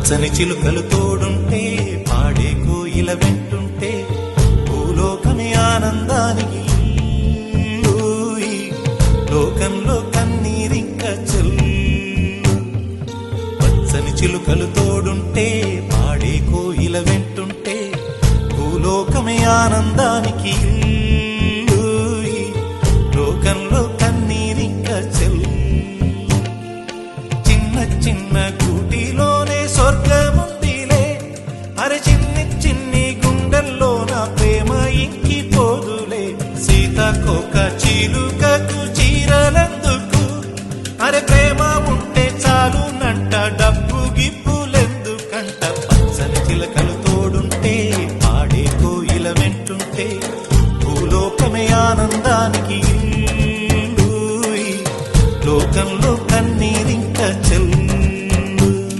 పచ్చని చిలుకలు తోడుంటే పాడే కోయిల వెంటుంటే భూలోకమే ఆనందానికి లోకంలో కన్నీరింక చెల్లు. పచ్చని చిలుకలు తోడుంటే పాడే కోయిల వెంటుంటే భూలోకమే ఆనందానికి లోకంలో కన్నీరింక చెల్లు. చిన్న చిన్న గూటిలోనే స్వర్గముందిలే, అరే చిన్ని చిన్ని గుండెల్లో నా ప్రేమ ఇంకిపోదులే. సీతాకోక చిలుకకు చీరల